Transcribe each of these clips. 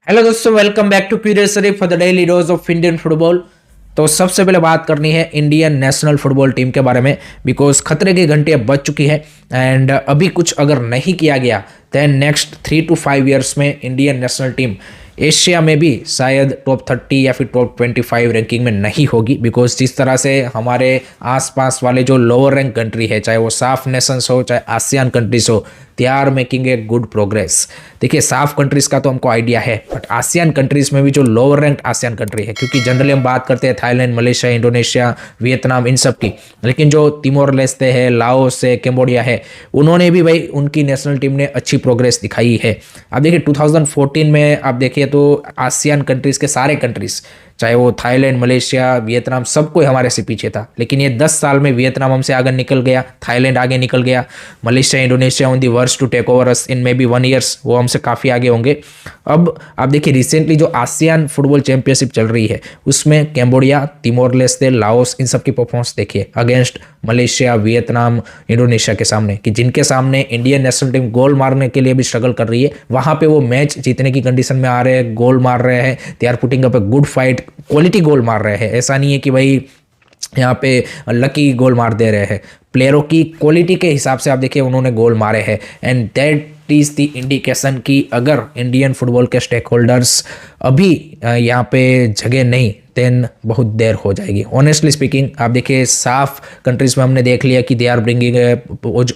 Hello दोस्तों, welcome back to क्यूरियसरी for the daily dose of Indian football. तो सबसे पहले बात करनी है इंडियन नेशनल फुटबॉल टीम के बारे में, बिकॉज खतरे की घंटी अब बज चुकी है एंड अभी कुछ अगर नहीं किया गया देन नेक्स्ट 3 to 5 years में इंडियन नेशनल टीम एशिया में भी शायद टॉप 30 या फिर टॉप 25 रैंकिंग में नहीं होगी। बिकॉज जिस तरह से हमारे आसपास वाले जो लोअर रैंक कंट्री है, चाहे वो साफ नेशंस हो चाहे आसियान कंट्रीज हो, they are making a good progress. देखिए, साफ कंट्रीज का तो हमको आइडिया है, बट आसियान कंट्रीज में भी जो लोअर रैंक आसियान कंट्री है, क्योंकि जनरली हम बात करते हैं थाईलैंड, मलेशिया, इंडोनेशिया, वियतनाम, इन सब की, लेकिन जो तिमोर लेस्ते है, लाओस है, कैम्बोडिया है, उन्होंने भी भाई उनकी नेशनल टीम ने अच्छी प्रोग्रेस दिखाई है। अब देखिए 2014 में आप देखिए तो आसियान कंट्रीज के सारे कंट्रीज, चाहे वो थाईलैंड, मलेशिया, वियतनाम, सब कोई हमारे से पीछे था। लेकिन ये 10 साल में वियतनाम हमसे आगे निकल गया, थाईलैंड आगे निकल गया, Malaysia, Indonesia on the verge to take over us in maybe 1 years, वो हमसे काफ़ी आगे होंगे। अब आप देखिए रिसेंटली जो आसियान फुटबॉल चैंपियनशिप चल रही है उसमें कैम्बोडिया, तिमोर लेस्ते, लाओस, इन सब की परफॉर्मेंस देखिए अगेंस्ट मलेशिया, वियतनाम, इंडोनेशिया के सामने, कि जिनके सामने इंडियन नेशनल टीम गोल मारने के लिए भी स्ट्रगल कर रही है, वहां पे वो मैच जीतने की कंडीशन में आ रहे हैं, गोल मार रहे हैं, they are putting up a good fight, quality goal मार रहे हैं। ऐसा नहीं है कि भाई यहाँ पे लकी गोल मार दे रहे हैं, प्लेयरों की क्वालिटी के हिसाब से आप देखिए उन्होंने गोल मारे हैं। And that is the indication कि अगर इंडियन फुटबॉल के स्टेक होल्डर्स अभी यहाँ पे जगह नहीं देन बहुत देर हो जाएगी। ऑनेस्टली स्पीकिंग, आप देखिए साफ कंट्रीज में हमने देख लिया कि they are bringing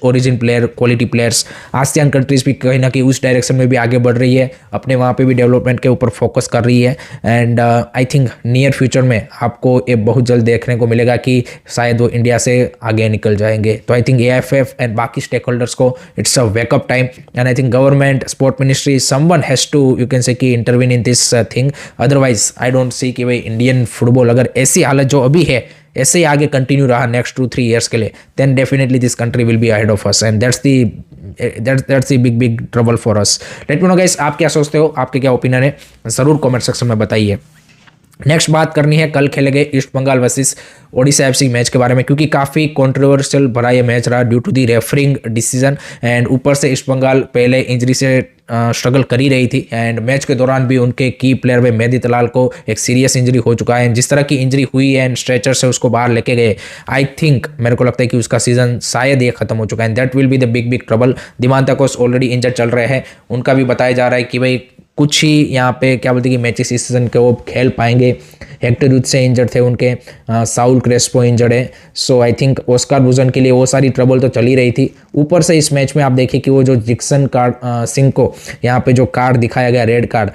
origin player, quality players. ASEAN countries भी कहीं ना कहीं उस डायरेक्शन में भी आगे बढ़ रही है, अपने वहाँ पे भी डेवलपमेंट के ऊपर फोकस कर रही है। And I think near future में आपको ये बहुत जल्द देखने को मिलेगा कि शायद वो इंडिया से आगे निकल जाएंगे। तो आई थिंक AFF एंड बाकी स्टेक होल्डर्स को it's a wake up time, and I think government, sport ministry, someone has to you can say कि intervene in this thing. Otherwise I don't see कि भाई इंडियन फुटबॉल अगर ऐसी हालत जो अभी है ऐसे ही आगे कंटिन्यू रहा नेक्स्ट 2-3 years के लिए, then definitely this country will be ahead of us and that's the big trouble for us. Let me know guys, आप क्या सोचते हो, आपके क्या ओपिनियन है, जरूर कमेंट सेक्शन में बताइए। नेक्स्ट बात करनी है कल खेले गए East Bengal versus Odisha FC match के बारे में, क्योंकि काफ़ी कंट्रोवर्शियल भरा ये मैच रहा due to the refereeing decision. And ऊपर से ईस्ट बंगाल पहले इंजरी से स्ट्रगल कर ही रही थी, एंड मैच के दौरान भी उनके की प्लेयर में मेहदी तलाल को एक सीरियस इंजरी हो चुका है। जिस तरह की इंजरी हुई एंड स्ट्रेचर से उसको बाहर लेके गए, आई थिंक मेरे को लगता है कि उसका सीजन शायद ये खत्म हो चुका है, that will be the big trouble. Diamantakos already injured चल रहे हैं, उनका भी बताया जा रहा है कि भाई कुछ ही यहाँ पे क्या बोलते हैं कि मैचेस इस सीजन के वो खेल पाएंगे। हेक्टर यूथ से इंजर्ड थे उनके, साउल क्रेस्पो इंजर्ड है, सो आई थिंक ऑस्कार बुजन के लिए वो सारी ट्रबल तो चल ही रही थी। ऊपर से इस मैच में आप देखिए कि वो जो जिक्सन कार्ड सिंह को यहाँ पे जो कार्ड दिखाया गया, red card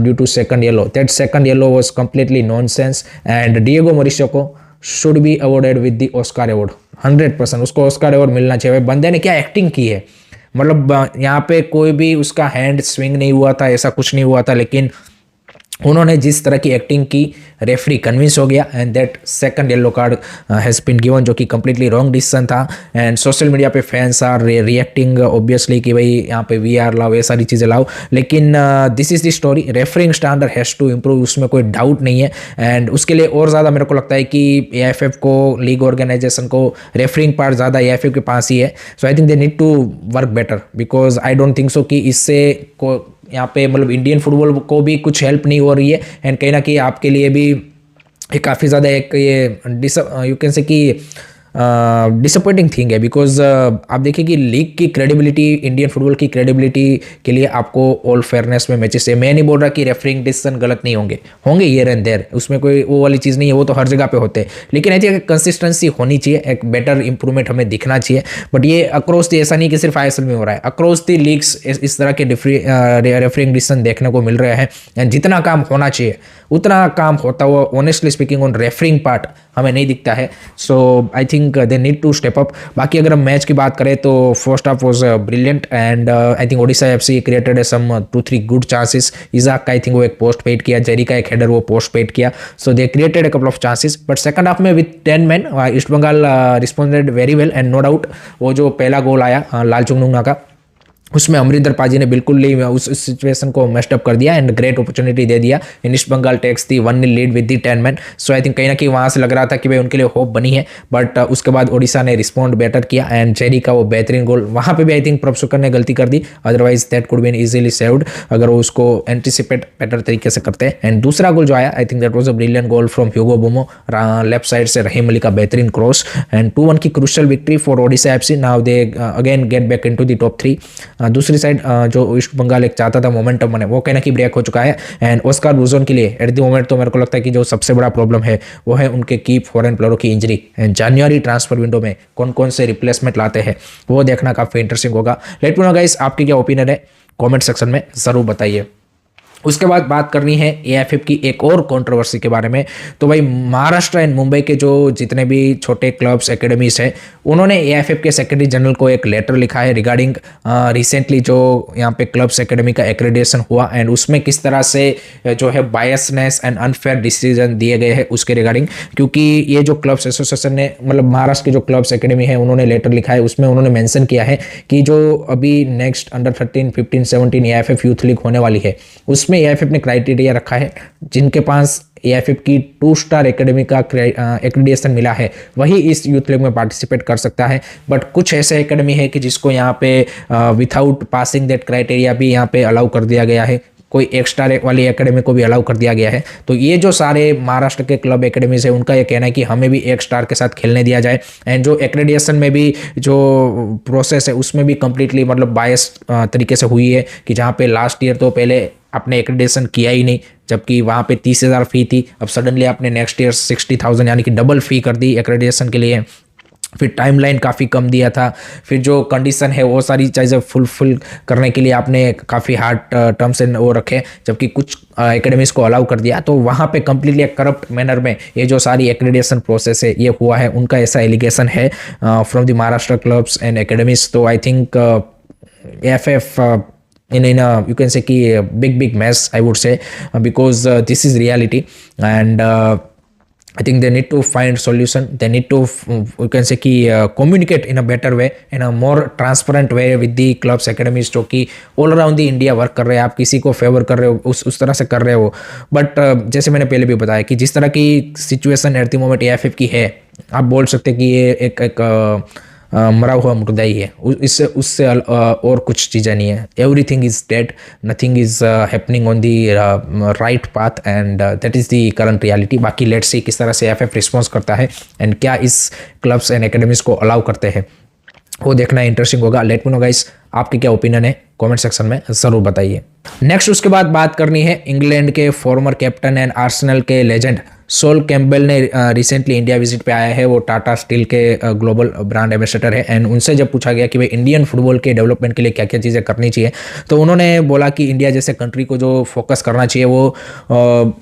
due to second yellow, that second yellow was completely nonsense and Diego Mauricio को should be awarded with the Oscar award. 100% उसको ऑस्कार अवार्ड मिलना चाहिए। बंदे ने क्या एक्टिंग की है, मतलब यहाँ पे कोई भी उसका हैंड स्विंग नहीं हुआ था, ऐसा कुछ नहीं हुआ था, लेकिन उन्होंने जिस तरह की एक्टिंग की, रेफरी कन्विंस हो गया and that second yellow card has been given, जो कि कंप्लीटली रॉन्ग डिसीजन था। एंड सोशल मीडिया पे फैंस आर रिएक्टिंग ऑब्वियसली कि भाई यहाँ पे VR लाओ, ये सारी चीज़ें लाओ, लेकिन this is the story. Refereeing standard has to improve, उसमें कोई डाउट नहीं है। एंड उसके लिए और ज़्यादा मेरे को लगता है कि AFF को, लीग ऑर्गेनाइजेशन को, रेफरिंग पार्ट ज़्यादा AFF के पास ही है। So I think they need to work better, because I don't think so कि इससे को यहाँ पे मतलब इंडियन फुटबॉल को भी कुछ हेल्प नहीं हो रही है, एंड कहीं ना कहीं आपके लिए भी काफ़ी ज़्यादा एक ये यू कैन से कि डिसअपॉइंटिंग थिंग है। बिकॉज आप देखिए कि लीग की क्रेडिबिलिटी, इंडियन फुटबॉल की क्रेडिबिलिटी के लिए आपको ऑल फेयरनेस में मैचेस है। मैं नहीं बोल रहा कि रेफरिंग डिसीजन गलत नहीं होंगे हियर एंड देयर, उसमें कोई वो वाली चीज़ नहीं है, वो तो हर जगह पे होते हैं, लेकिन आई थिंक कंसिस्टेंसी होनी चाहिए, एक बेटर इंप्रूवमेंट हमें दिखना चाहिए। बट ये अक्रॉस दी, ऐसा नहीं कि सिर्फ ISL में हो रहा है, अक्रॉस दी लीग्स इस तरह के रेफरिंग डिसीजन देखने को मिल रहे हैं। एंड जितना काम होना चाहिए उतना काम होता हुआ honestly speaking on refereeing part हमें नहीं दिखता है। So I think they need to step up. बाकी अगर हम मैच की बात करें तो first half was brilliant and I think Odisha FC created some 2-3 good chances. Isak का आई थिंक वो एक पोस्ट पेड किया, जेरी का एक हेडर वो पोस्ट पेड किया, so they created a couple of chances. But second half में with 10 men East Bengal responded very well, and no doubt वो जो पहला गोल आया लालचुंगनुंगा का, उसमें अमरिंदर पाजी ने बिल्कुल ही उस सिचुएशन को मेस्ड अप कर दिया एंड ग्रेट अपॉर्चुनिटी दे दिया। East Bengal takes the 1-0 lead with the 10 man. So I think कहीं ना कहीं वहाँ से लग रहा था कि भाई उनके लिए होप बनी है, बट उसके बाद ओडिशा ने रिस्पॉन्ड बेटर किया एंड जेरी का वो बेहतरीन गोल, वहाँ पे भी आई थिंक प्रभशुकर ने गलती कर दी, otherwise that could been easily saved अगर वो उसको एंटिसिपेट बेटर तरीके से करते हैं। एंड दूसरा गोल जो आया, I think that was a brilliant goal from Hugo Boumous, left side से रहीम अली का बेहतरीन क्रॉस एंड 2-1 की crucial victory for Odisha FC. Now they again get back into the top 3। दूसरी साइड जो ईस्ट बंगाल एक चाहता था मोमेंटम बने, वो कहना कि ब्रेक हो चुका है एंड ऑस्कार लुजोन के लिए एट द मोमेंट तो मेरे को लगता है कि जो सबसे बड़ा प्रॉब्लम है वो है उनके की फॉरेन प्लेयरों की injury and January transfer window में कौन कौन से रिप्लेसमेंट लाते हैं वो देखना काफी इंटरेस्टिंग होगा। लेट मी नो गाइस आपकी क्या ओपिनियन है, कमेंट सेक्शन में जरूर बताइए। उसके बाद बात करनी है एएफएफ की एक और कंट्रोवर्सी के बारे में। तो भाई महाराष्ट्र एंड मुंबई के जो जितने भी छोटे क्लब्स एकेडमीज हैं उन्होंने एएफएफ के सेक्रेटरी जनरल को एक लेटर लिखा है रिगार्डिंग रिसेंटली जो यहाँ पे क्लब्स एकेडमी का एक्रेडिटेशन हुआ एंड उसमें किस तरह से जो है बायसनेस एंड अनफेयर डिसीजन दिए गए हैं उसके रिगार्डिंग। क्योंकि ये जो क्लब्स एसोसिएशन ने मतलब महाराष्ट्र के जो क्लब्स एकेडमी है उन्होंने लेटर लिखा है, उसमें उन्होंने मेंशन किया है कि जो अभी next under 13, 15, 17 AFF youth league होने वाली है उसमें एएफएफ ने क्राइटेरिया रखा है जिनके पास एएफएफ की 2 स्टार एकेडमी का एक्रेडिटेशन मिला है वही इस यूथ लीग में पार्टिसिपेट कर सकता है। बट कुछ ऐसे एकेडमी है कि जिसको यहाँ पे विथआउट पासिंग दैट क्राइटेरिया भी यहाँ पे अलाउ कर दिया गया है, कोई एक स्टार वाली एकेडमी को भी अलाउ कर दिया गया है। तो ये जो सारे महाराष्ट्र के क्लब एकेडमीज है उनका ये कहना है कि हमें भी एक स्टार के साथ खेलने दिया जाए एंड जो एक्रेडिटेशन में भी जो प्रोसेस है उसमें भी कंप्लीटली मतलब बायस तरीके से हुई है कि जहाँ पे लास्ट ईयर तो पहले आपने एक्रेडिटेशन किया ही नहीं जबकि वहाँ पे 30,000 फी थी, अब सडनली आपने नेक्स्ट ईयर 60,000 यानी कि डबल फी कर दी एक्रेडिटेशन के लिए। फिर टाइमलाइन काफ़ी कम दिया था, फिर जो कंडीशन है वो सारी चीज़ें फुलफिल करने के लिए आपने काफ़ी हार्ड टर्म्स एंड वो रखे, जबकि कुछ एकेडमीज को अलाउ कर दिया। तो वहाँ पे कम्प्लीटली करप्ट मैनर में ये जो सारी एक्रेडिटेशन प्रोसेस है ये हुआ है, उनका ऐसा एलिगेशन है from the Maharashtra clubs and academies. तो I think AFF in you can say ki big mess I would say because this is reality and I think they need to find solution. They need to you can say कि communicate in a better way, in a more transparent way with the clubs academies जो कि all around the India work कर रहे हैं। आप किसी को favour कर रहे हो उस तरह से कर रहे हो, बट जैसे मैंने पहले भी बताया कि जिस तरह की situation at the moment AFF की है, आप बोल सकते कि ये एक मरा हुआ मुर्दा ही है, इससे उससे और कुछ चीज़ें नहीं है। Everything is dead, nothing is happening on the right path and that is the current reality. बाकी लेट्स सी किस तरह से एएफएफ रिस्पॉन्स करता है एंड क्या इस क्लब्स एंड एकेडमीज को अलाउ करते हैं वो देखना इंटरेस्टिंग होगा। लेट मी नो गाइस आपकी क्या ओपिनियन है, कमेंट सेक्शन में ज़रूर बताइए। नेक्स्ट उसके बाद बात करनी है इंग्लैंड के फॉर्मर कैप्टन एंड आर्सेनल के लेजेंड सोल कैम्पबेल ने रिसेंटली इंडिया विजिट पे आया है। वो टाटा स्टील के ग्लोबल ब्रांड एम्बेसडर है एंड उनसे जब पूछा गया कि भाई इंडियन फुटबॉल के डेवलपमेंट के लिए क्या क्या चीज़ें करनी चाहिए, तो उन्होंने बोला कि इंडिया जैसे कंट्री को जो फोकस करना चाहिए वो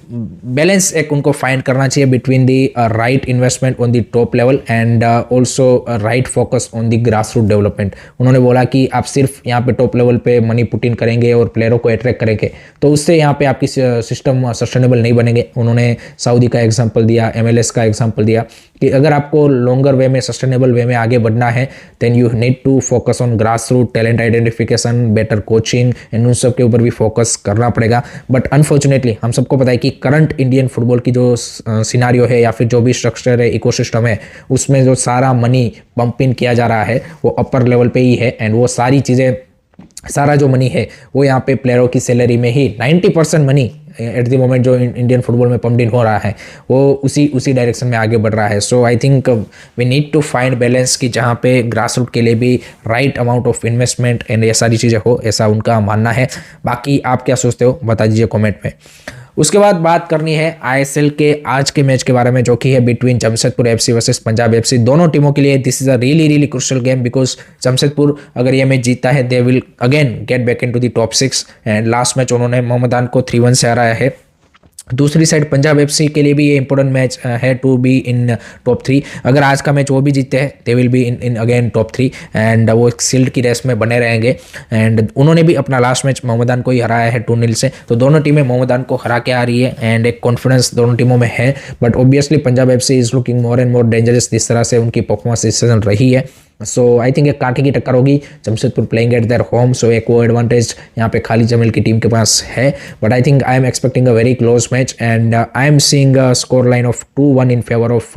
बैलेंस एक उनको फाइंड करना चाहिए between the right investment on the top level and also right focus on the grass root development. उन्होंने बोला कि आप सिर्फ यहाँ पे टॉप लेवल पे मनी पुट इन करेंगे और प्लेयरों को अट्रैक्ट करेंगे तो उससे यहाँ पे आपकी सिस्टम सस्टेनेबल नहीं बनेंगे। उन्होंने सऊदी का एग्जांपल दिया, एमएलएस का एग्जांपल दिया कि अगर आपको लॉन्गर वे में सस्टेनेबल वे में आगे बढ़ना है then you need to focus on grass root talent identification, better coaching and उन सब के ऊपर भी फोकस करना पड़ेगा। बट अनफॉर्चुनेटली हम सबको पता है कि करंट इंडियन फुटबॉल की जो सिनारियो है या फिर जो भी स्ट्रक्चर है, इकोसिस्टम है, उसमें जो सारा मनी पंप इन किया जा रहा है वो अपर लेवल पे ही है एंड वो सारी चीज़ें, सारा जो मनी है वो यहाँ पे प्लेयरों की सैलरी में ही 90% मनी एट द मोमेंट जो इंडियन फुटबॉल में पंप्ड इन हो रहा है वो उसी डायरेक्शन में आगे बढ़ रहा है। So I think we need to find balance कि जहाँ पे ग्रास रूट के लिए भी right amount of investment and ये सारी चीज़ें हो, ऐसा उनका मानना है। बाकी आप क्या सोचते हो बता दीजिए कमेंट में। उसके बाद बात करनी है आईएसएल के आज के मैच के बारे में जो कि है between Jamshedpur FC versus Punjab FC. दोनों टीमों के लिए this is a really crucial game because Jamshedpur अगर ये मैच जीतता है they will again get back into the top 6 and last match उन्होंने मोहम्मदान को 3-1 से हराया है। दूसरी साइड पंजाब एफसी के लिए भी ये इंपॉर्टेंट मैच है टू बी इन टॉप 3। अगर आज का मैच वो भी जीतते हैं दे will be in again top 3 and वो एक सील्ड की रेस में बने रहेंगे। एंड उन्होंने भी अपना लास्ट मैच मोहम्मदान को ही हराया है 2-0 से। तो दोनों टीमें मोहम्मदान को हरा के आ रही है एंड एक कॉन्फिडेंस दोनों टीमों में है। But obviously Punjab FC is looking more and more dangerous जिस तरह से उनकी परफॉर्मेंस इस सीजन रही है। सो आई थिंक एक कांटे की टक्कर होगी, Jamshedpur playing at their home, so एक वो एडवांटेज यहाँ पे खालिद जमील की टीम के पास है। But I think I am expecting a very close match and I am seeing a score line of 2-1 in favour of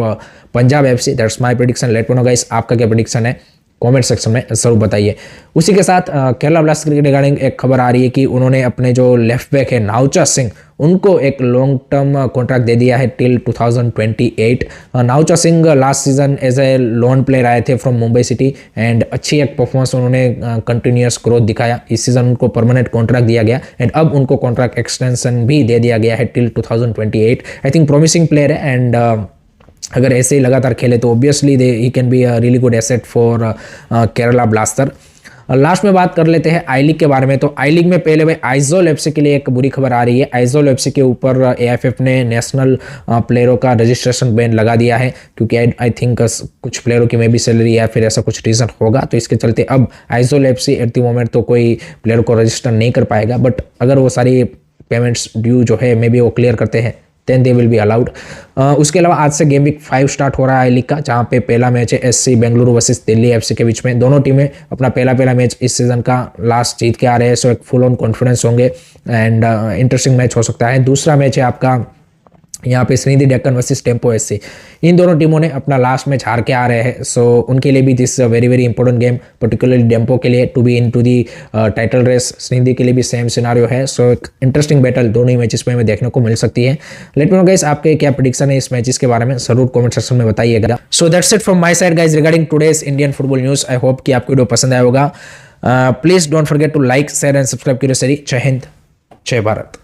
Punjab FC. That's my prediction. Late me know guys आपका क्या prediction है, comment section में जरूर बताइए। उसी के साथ Kerala blasters cricket regarding एक खबर आ रही है कि उन्होंने अपने जो लेफ्ट बैक है नाउचा सिंह, उनको एक लॉन्ग टर्म कॉन्ट्रैक्ट दे दिया है till 2028। Naocha Singh last season as a loan player आए थे फ्रॉम मुंबई सिटी एंड अच्छी एक परफॉर्मेंस उन्होंने कंटिन्यूअस ग्रोथ दिखाया। इस सीजन उनको परमानेंट कॉन्ट्रैक्ट दिया गया एंड अब उनको कॉन्ट्रैक्ट एक्सटेंशन भी दे दिया गया है till 2028। I think promising player है एंड अगर ऐसे ही लगातार खेले तो obviously he can be a really good asset for Kerala blaster. Last में बात कर लेते हैं आई लीग के बारे में। तो आई लीग में पहले भाई आइजोल एफसी के लिए एक बुरी खबर आ रही है। आइजोल एफसी के ऊपर एएफएफ ने नेशनल प्लेयरों का रजिस्ट्रेशन बैन लगा दिया है क्योंकि आई थिंक कुछ प्लेयरों की मे भी सैलरी या फिर ऐसा कुछ रीजन होगा, तो इसके चलते अब Aizawl FC at the moment तो कोई प्लेयर को रजिस्टर नहीं कर पाएगा। बट अगर वो सारी पेमेंट्स ड्यू जो है मे बी वो क्लियर करते हैं then they will be allowed. उसके अलावा आज से गेम वीक 5 स्टार्ट हो रहा है आई लीग का, जहाँ पे पहला मैच है SC Bengaluru versus Delhi FC के बीच में। दोनों टीमें अपना पहला मैच इस सीजन का लास्ट जीत के आ रहे हैं, सो एक फुल ऑन कॉन्फिडेंस होंगे एंड इंटरेस्टिंग मैच हो सकता है। दूसरा मैच है आपका यहाँ पे श्रीनिधि डेक्कन वर्सेस टेम्पो एससी। इन दोनों टीमों ने अपना लास्ट मैच हार के आ रहे हैं, सो उनके लिए भी this very very important game, particularly Dempo के लिए to be in to the title race. Sreenidi के लिए भी सेम सिनारियो है, सो एक इंटरेस्टिंग बैटल दोनों ही मैचेस में हमें देखने को मिल सकती है। लेट मी नो गाइस आपके क्या प्रेडिक्शन है इस मैचेस के बारे में, जरूर कमेंट सेक्शन में बताइएगा। So that's it from my side guys regarding today's Indian football news. I hope कि आपको वीडियो पसंद आया होगा। Please don't forget to like share and subscribe जय हिंद, जय भारत।